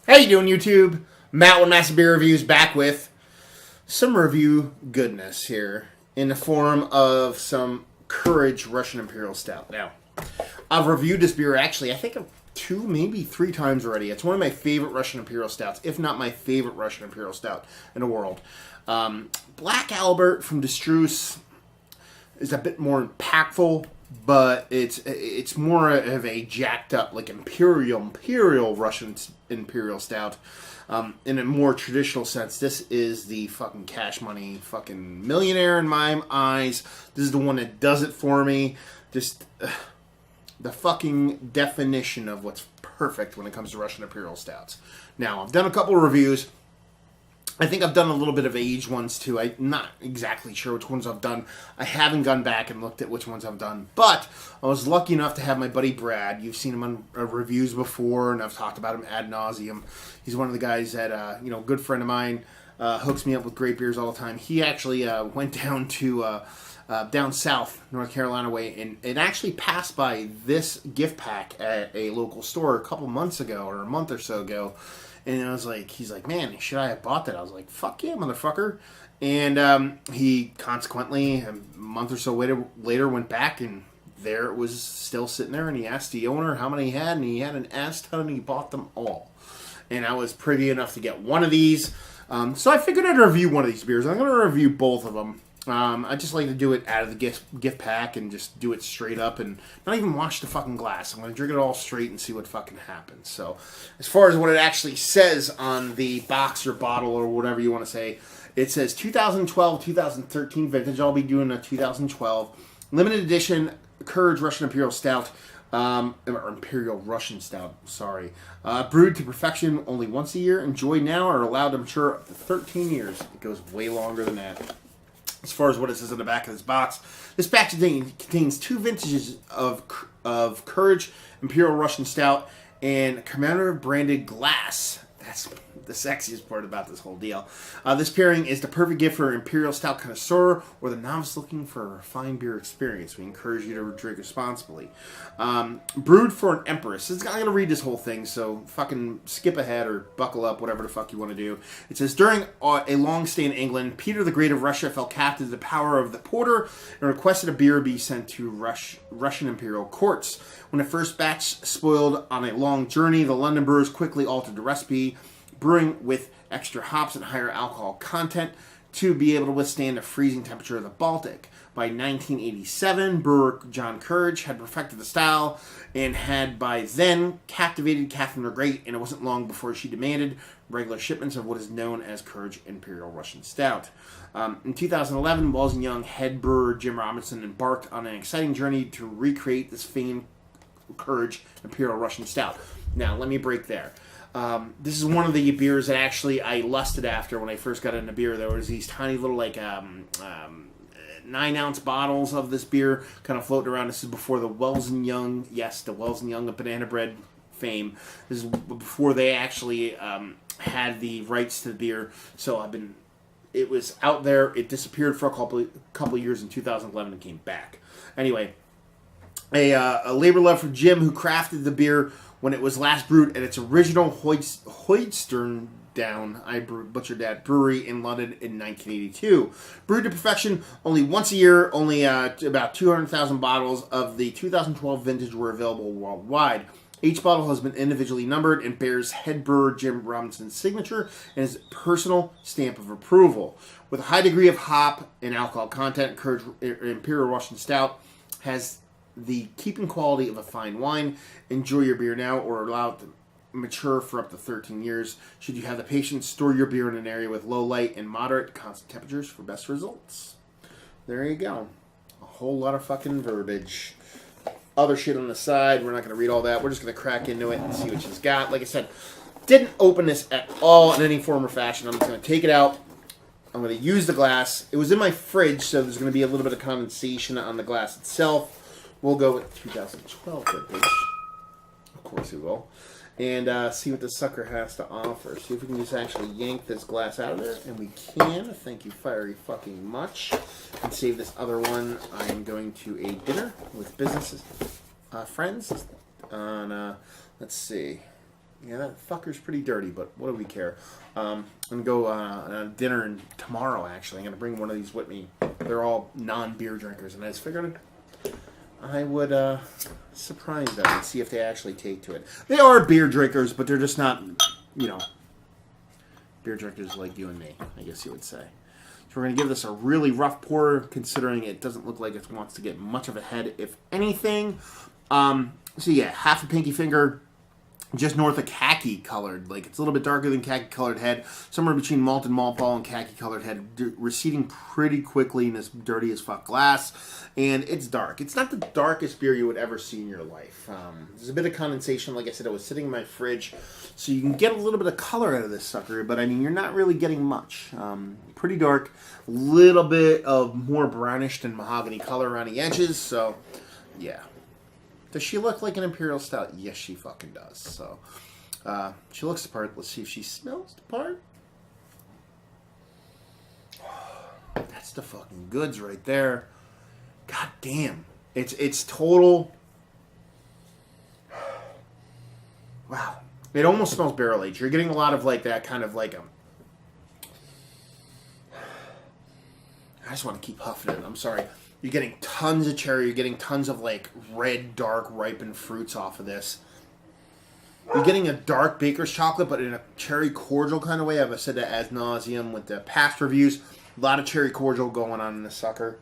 How you doing, YouTube? Matt with Massive Beer Reviews back with some review goodness here in the form of some Courage Russian Imperial Stout. Now, I've reviewed this beer actually, I think two, maybe three times already. It's one of my favorite Russian Imperial Stouts, if not my favorite Russian Imperial Stout in the world. Black Albert from Destruce is a bit more impactful, but it's more of a jacked up, like imperial Russian Imperial Stout. In a more traditional sense, this is the fucking cash money fucking millionaire in my eyes. This is the one that does it for me. Just the fucking definition of what's perfect when it comes to Russian Imperial Stouts. Now, I've done a couple of reviews. I think I've done a little bit of aged ones too. I'm not exactly sure which ones I've done. I haven't gone back and looked at which ones I've done. But I was lucky enough to have my buddy Brad. You've seen him on reviews before, and I've talked about him ad nauseum. He's one of the guys that, good friend of mine, hooks me up with great beers all the time. He actually went down to down south, North Carolina way, and actually passed by this gift pack at a local store a couple months ago, or a month or so ago. And I was like, he's like, man, should I have bought that? I was like, fuck yeah, motherfucker. And he consequently, a month or so later went back, and there it was still sitting there. And he asked the owner how many he had, and he had an ass ton, and he bought them all. And I was pretty enough to get one of these. So I figured I'd review one of these beers. I'm going to review both of them. I just like to do it out of the gift pack and just do it straight up and not even wash the fucking glass. I'm going to drink it all straight and see what fucking happens. So, as far as what it actually says on the box or bottle or whatever you want to say, it says 2012-2013 vintage. I'll be doing a 2012 limited edition Courage Russian Imperial Stout. Or Imperial Russian Stout, sorry. Brewed to perfection only once a year. Enjoy now or allowed to mature up to 13 years. It goes way longer than that. As far as what it says on the back of this box, this batch contains two vintages of Courage Imperial Russian Stout and Commander branded glass. That's the sexiest part about this whole deal. This pairing is the perfect gift for an Imperial Stout connoisseur or the novice looking for a refined beer experience. We encourage you to drink responsibly. Brewed for an Empress. I'm going to read this whole thing, so fucking skip ahead or buckle up, whatever the fuck you want to do. It says, during a long stay in England, Peter the Great of Russia fell captive to the power of the porter and requested a beer be sent to Russian imperial courts. When the first batch spoiled on a long journey, the London brewers quickly altered the recipe, brewing with extra hops and higher alcohol content to be able to withstand the freezing temperature of the Baltic. By 1987, brewer John Courage had perfected the style and had by then captivated Catherine the Great, and it wasn't long before she demanded regular shipments of what is known as Courage Imperial Russian Stout. In 2011, Wells & Young head brewer Jim Robinson embarked on an exciting journey to recreate this famed Courage Imperial Russian Stout. Now, let me break there. This is one of the beers that actually I lusted after when I first got into beer. There was these tiny little 9-ounce bottles of this beer kind of floating around. This is before the Wells & Young, yes, the Wells & Young of banana bread fame. This is before they actually had the rights to the beer. So it was out there. It disappeared for a couple of years in 2011 and came back. Anyway, a labor love for Jim, who crafted the beer when it was last brewed at its original Hoytstern Down, I butchered that, brewery in London in 1982. Brewed to perfection only once a year, only about 200,000 bottles of the 2012 vintage were available worldwide. Each bottle has been individually numbered and bears head brewer Jim Robinson's signature and his personal stamp of approval. With a high degree of hop and alcohol content, Courage Imperial Russian Stout has the keeping quality of a fine wine. Enjoy your beer now or allow it to mature for up to 13 years. Should you have the patience, store your beer in an area with low light and moderate constant temperatures for best results. There you go. A whole lot of fucking verbiage. Other shit on the side. We're not going to read all that. We're just going to crack into it and see what she's got. Like I said, didn't open this at all in any form or fashion. I'm just going to take it out. I'm going to use the glass. It was in my fridge, so there's going to be a little bit of condensation on the glass itself. We'll go with 2012 vintage. Of course we will. And see what this sucker has to offer. See if we can just actually yank this glass out of there. And we can. Thank you very fucking much. And save this other one. I am going to a dinner with business friends on, let's see, Yeah, that fucker's pretty dirty, but what do we care? I'm going to go on dinner tomorrow, actually. I'm going to bring one of these with me. They're all non-beer drinkers, and I just figured I would surprise them and see if they actually take to it. They are beer drinkers, but they're just not, beer drinkers like you and me, I guess you would say. So we're going to give this a really rough pour, considering it doesn't look like it wants to get much of a head, if anything. So yeah, half a pinky finger, just north of khaki colored. Like, it's a little bit darker than khaki colored head, somewhere between malted malt ball and khaki colored head, receding pretty quickly in this dirty as fuck glass. And it's dark. It's not the darkest beer you would ever see in your life. There's a bit of condensation. Like I said, it was sitting in my fridge, so you can get a little bit of color out of this sucker, but I mean, you're not really getting much. Pretty dark, little bit of more brownish than mahogany color around the edges. So yeah. Does she look like an Imperial Stout? Yes, she fucking does. So, she looks the part. Let's see if she smells the part. That's the fucking goods right there. God damn. It's total. Wow. It almost smells barrel aged. You're getting a lot of like that kind of like I just want to keep huffing it. I'm sorry. You're getting tons of cherry. You're getting tons of, like, red, dark, ripened fruits off of this. You're getting a dark baker's chocolate, but in a cherry cordial kind of way. I've said that ad nauseum with the past reviews. A lot of cherry cordial going on in this sucker.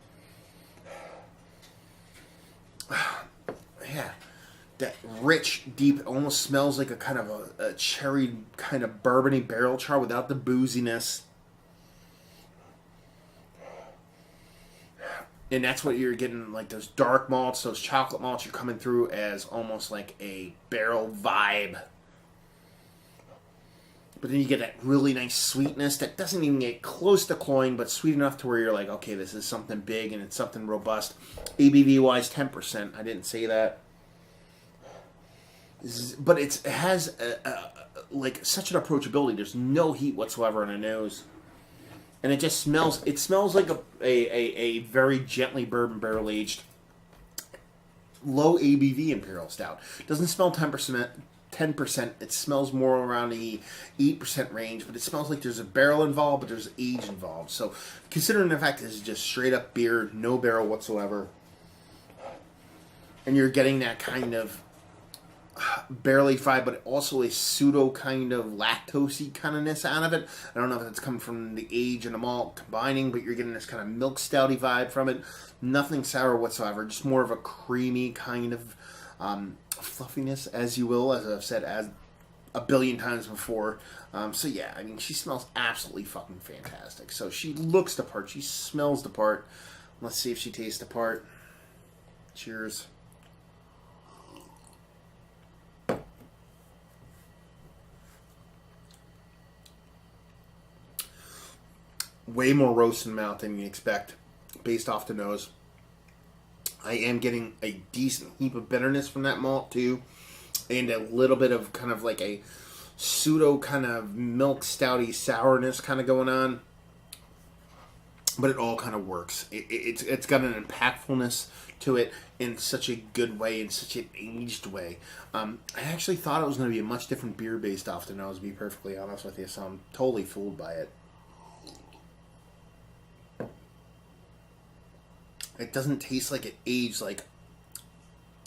Yeah. That rich, deep, it almost smells like a kind of a cherry, kind of bourbony barrel char without the booziness. And that's what you're getting, like those dark malts, those chocolate malts, you're coming through as almost like a barrel vibe. But then you get that really nice sweetness that doesn't even get close to cloying, but sweet enough to where you're like, okay, this is something big and it's something robust. ABV-wise, 10%. I didn't say that. But it has like such an approachability. There's no heat whatsoever on the nose. And it just smells, it smells like a very gently bourbon barrel aged, low ABV Imperial Stout. It doesn't smell 10%. It smells more around the 8% range, but it smells like there's a barrel involved, but there's age involved. So considering the fact that this is just straight up beer, no barrel whatsoever, and you're getting that kind of barely fried, but also a pseudo kind of lactosey kind ofness out of it. I don't know if it's coming from the age and the malt combining, but you're getting this kind of milk stouty vibe from it. Nothing sour whatsoever, just more of a creamy kind of fluffiness, as you will, as I've said as a billion times before. So yeah, I mean, she smells absolutely fucking fantastic. So she looks the part, she smells the part. Let's see if she tastes the part. Cheers. Way more roast in mouth than you expect based off the nose. I am getting a decent heap of bitterness from that malt too, and a little bit of kind of like a pseudo kind of milk stouty sourness kind of going on, but it all kind of works. It's got an impactfulness to it in such a good way, in such an aged way. I actually thought it was going to be a much different beer based off the nose, to be perfectly honest with you, so I'm totally fooled by it. It doesn't taste like it aged like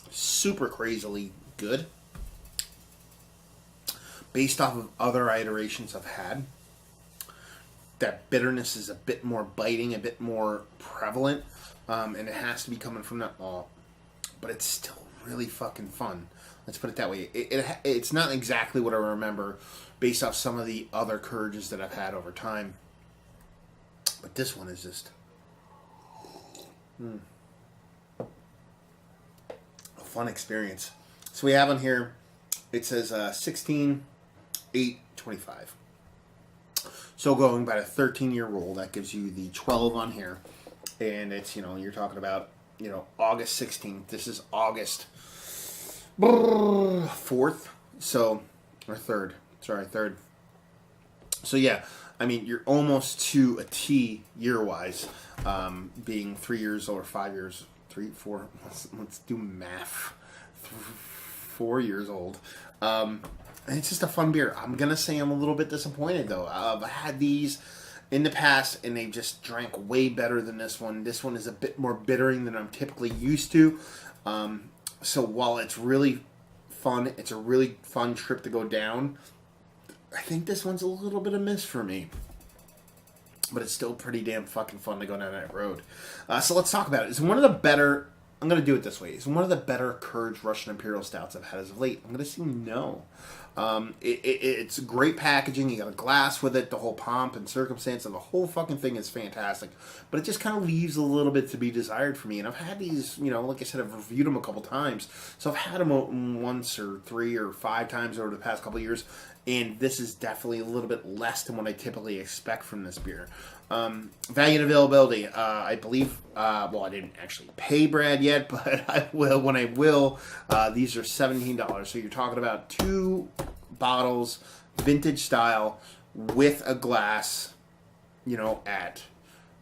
super crazily good. Based off of other iterations I've had, that bitterness is a bit more biting, a bit more prevalent, and it has to be coming from that malt. But it's still really fucking fun. Let's put it that way. It's not exactly what I remember based off some of the other Courages that I've had over time. But this one is just... a fun experience. So we have on here, it says 16/8/25. So going by a 13-year rule, that gives you the 12 on here. And it's, you're talking about, August 16th. This is August 4th. So, or 3rd. Sorry, 3rd. So yeah, I mean, you're almost to a T year-wise, being 3 years or 5 years, 3, 4, let's do math, 4 years old. And it's just a fun beer. I'm going to say I'm a little bit disappointed, though. I've had these in the past, and they just drank way better than this one. This one is a bit more bittering than I'm typically used to. So while it's really fun, it's a really fun trip to go down, I think this one's a little bit of a miss for me. But it's still pretty damn fucking fun to go down that road. So let's talk about it. It's one of the better... I'm going to do it this way. It's one of the better Courage Russian Imperial Stouts I've had as of late. I'm going to say no. It's great packaging. You got a glass with it. The whole pomp and circumstance of the whole fucking thing is fantastic. But it just kind of leaves a little bit to be desired for me. And I've had these, like I said, I've reviewed them a couple times. So I've had them once or 3 or 5 times over the past couple of years. And this is definitely a little bit less than what I typically expect from this beer. Value and availability. I believe, I didn't actually pay Brad yet, but I will when I will. These are $17. So you're talking about 2 bottles, vintage style, with a glass, at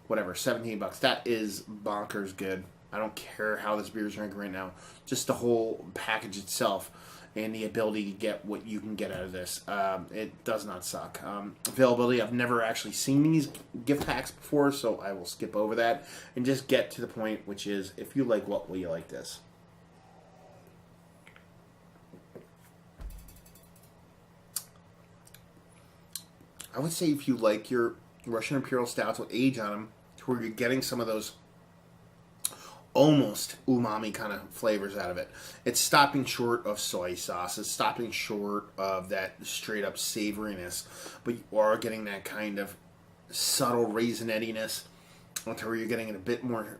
whatever, $17. That is bonkers good. I don't care how this beer is drinking right now. Just the whole package itself and the ability to get what you can get out of this. It does not suck. Availability, I've never actually seen these gift packs before, so I will skip over that and just get to the point, which is, if you like what, will you like this? I would say if you like your Russian Imperial Stouts with age on them, to where you're getting some of those almost umami kind of flavors out of it. It's stopping short of soy sauce. It's stopping short of that straight up savoriness, but you are getting that kind of subtle raisinettiness, to where you're getting a bit more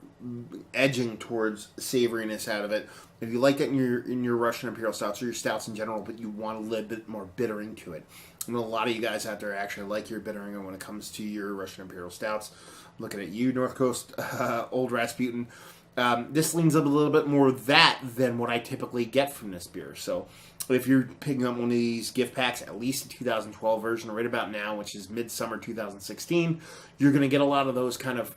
edging towards savoriness out of it. If you like that in your Russian Imperial Stouts or your stouts in general, but you want a little bit more bittering to it. I know a lot of you guys out there actually like your bittering when it comes to your Russian Imperial Stouts. I'm looking at you, North Coast Old Rasputin. This leans up a little bit more that than what I typically get from this beer. So if you're picking up one of these gift packs, at least the 2012 version right about now, which is midsummer 2016, you're going to get a lot of those kind of,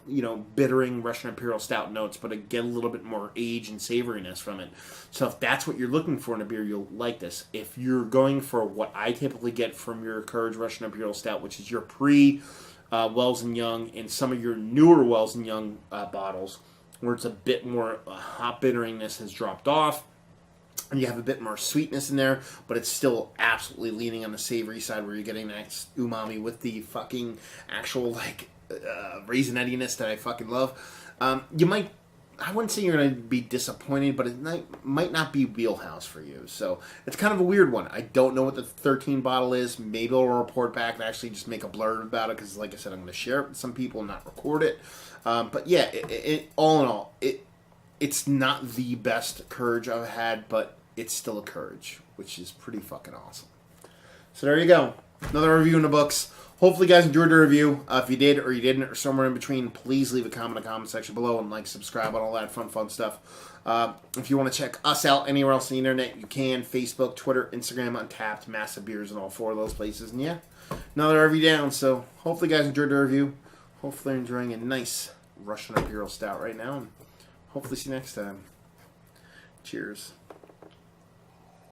bittering Russian Imperial Stout notes, but get a little bit more age and savoriness from it. So if that's what you're looking for in a beer, you'll like this. If you're going for what I typically get from your Courage Russian Imperial Stout, which is your Wells & Young and some of your newer Wells & Young bottles, where it's a bit more hop bitteriness has dropped off, and you have a bit more sweetness in there, but it's still absolutely leaning on the savory side, where you're getting that umami with the fucking actual raisinettiness that I fucking love. I wouldn't say you're going to be disappointed, but it might not be wheelhouse for you. So it's kind of a weird one. I don't know what the 13 bottle is. Maybe I'll report back and actually just make a blurb about it, because like I said, I'm going to share it with some people and not record it. But yeah, all in all, it's not the best Courage I've had, but it's still a Courage, which is pretty fucking awesome. So there you go. Another review in the books. Hopefully you guys enjoyed the review. If you did or you didn't or somewhere in between, please leave a comment in the comment section below and subscribe on all that fun stuff. If you want to check us out anywhere else on the internet, you can. Facebook, Twitter, Instagram, Untapped, Massive Beers, and all 4 of those places. And yeah, another review down. So hopefully you guys enjoyed the review. Hopefully you're enjoying a nice Russian Imperial Stout right now. And hopefully see you next time. Cheers.